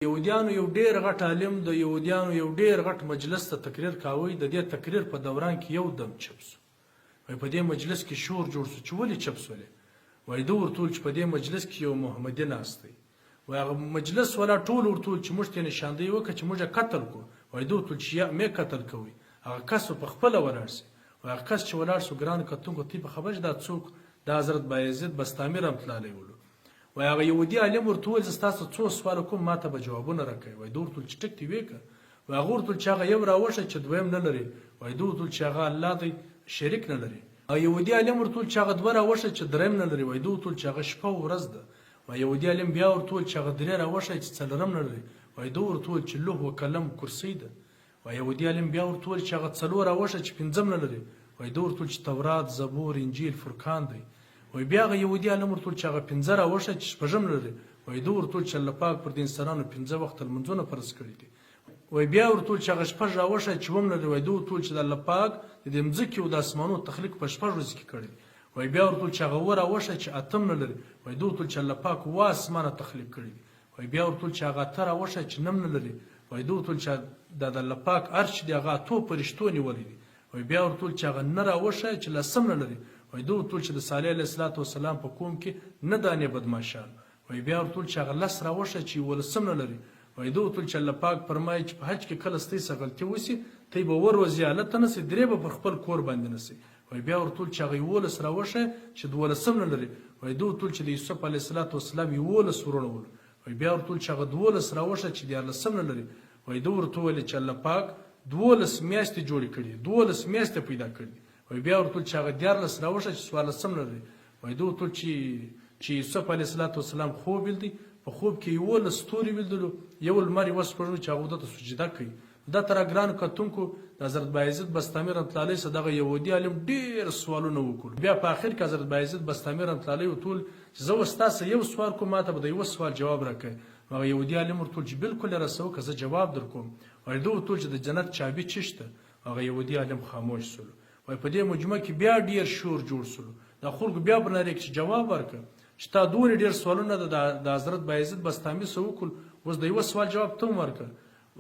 یهودیانو یو ډیر غټ عالم د یهودیانو یو ډیر غټ مجلس ته تقریر کاوه. د دې تقریر په دوران کې یو دم چپ شو. وای په دې مجلس کې شور جوړ شو چې ولې چپ شولې. وای دوی ورته چې په دې مجلس کې یو محمدي ناست دی. وای هغه مجلس ولا ټول ورته چې موږ ته نشاندهي وکړه چې موږ قتل کو. وای دوی ورته چې مې قتل کوي. هغه کس په خپله ولاړ سي. وای هغه کس چې ولاړ سو ګران کتونکو تی په خبر دا څوک د حضرت بایزید بستامي رحمت الله علیه ولو. وای هغه یهودي عالم ورته وویل زه ستاسو څو سوال کوم ما ته به جوابونه راکوئ. وای دوی ورته ویل چې ټیک دې ویې کړه. وای هغه ورته ویل چې هغه یو راوښه چې دویم نه لري. وای دوی ورته ویل چې هغه الله دی شریک نه لري. او یهودي عالم ورته ویل چې هغه دوه راوښه چې دریم نه لري. وای دوی ورته ویل چې هغه شپه او ورځ ده. وای یهودي عالم بیا ورته ویل چې هغه درې راوښه چې څلورم نه لري. وای دوی ورته ویل چې لوح و قلم کرسي ده. وای یهودي عالم بیا ورته ویل چې هغه څلور راوښه چې پنځم نه لري. وای دوی ورته ویل چې تورات زبور انجیل فرقان دی. وای بیا هغه یهودي عالم ورته ویل چې هغه پنځه راوښه چې شپږم نه لري. وای دوی ورته ویل چې الله پاک پر دې انسانانو پنځه وخته لمونځونه فرض کړي دي. وای بیا ورته ویل چې هغه شپږ راوښه چې اووم لري. وای دوی ورته ویل چې د الله پاک د دې مځکې او د اسمانونو تخلیق په شپږ ورځو کې کړی دی. وای بیا ورته ویل چې هغه اووه راوښه چې اتم نه لري. وای دوی ورته ویل چې الله پاک اووه اسمانه تخلیق کړي دي. وای بیا ورته ویل چې هغه اته راوښه چې نم نه لري. وای دوی ورته ویل چې د الله پاک عرش دی هغه اتو فرشتو نیولی دی. وای بیا ورته ویل چې هغه نه راوښه چې لسم نه لري. وای دوی ورته ویل چې د صالح علیه السلام په قوم کې نه دانې بدماشان. وای بیا ورته ویل چې هغه لس راوښه چې یولسم نه لري. وای دوی ورته ویل چې الله پاک فرمایي چې په حج کې کله ستاسې څه غلطي وسي ته به وروځې هلته نه سي درې به پر خپل کور باندې نه سي. وای بیا ورته ویل چې هغه یولس راوښه چې دولسم نه لري. وای دوی ورته ویل چې د یوسف علیه السلام یولس ورونه ول. وای بیا ورته ویل چې هغه دولس راوښه چې دیارلسم نه لري. وای دوی ورته ویل چې الله پاک 12 میاشتې جوړې کړي 12 میاشتې پیدا کړي. وای بیا ورته ویل چې هغه 14 راوښه چې 14 نه لري. وای دوی ورته ویل چې یوسف علیه السلام خوب ولیدی. په خوب کې 11 ستوري ولیدلو یو لمر یوه سپوږمۍ چې هغه ته سجده کوي. دا تر ګران کتونکو د حضرت بایزید بستامي رحمت الله علیه څخه دغه یهودي عالم ډېر سوالونه وکړو. بیا په آخر کې حضرت بایزید بستامي رحمت الله علیه ورته ویل چې زه اوس تاسو یو سوال کوم ما ته به د یوه سوال جواب راکړئ. هغه یهودي عالم ورته ویل چې بالکل یې رسوه که زه جواب در کوم. وایي دوی ورته ویل چې د جنت چابي څه شته. هغه یهودي عالم خاموش سولو. وایي په دې مجموعه کې بیا ډېر شور جوړ سولو. د خلکو بیا په نارې کې چې جواب ورکړه چې تا دونه ډېر سوالونه د حضرت بایزید بستامي څه وکړل اوس د یوه سوال جواب ته هم ورکړه.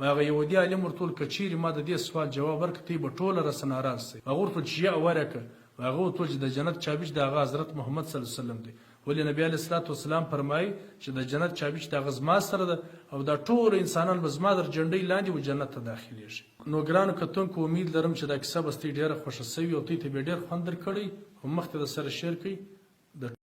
هغه یهودي عالم ورته ویل که چیرې ما د دې سوال جواب ورکړه ته به ټوله راسه ناراض سئ. هغه ورته ویل چې یا ورکړه. هغه ورته ویل چې د جنت چابي چې د هغه حضرت محمد صلی الله علیه وسلم دی. ولې نبی علیه السلام فرمایي چې د جنت چابي چې د هغه زما سره ده او دا ټول انسانان به زما در جنډۍ لاندې و جنت ته داخلیږي. نو ګرانو کتونکو امید لرم چې دا کیسه به ستاسې ډېره خوښه سوي او تاسې ته به ډېر خوند درکړی او مخکې د سره شیر کړئ.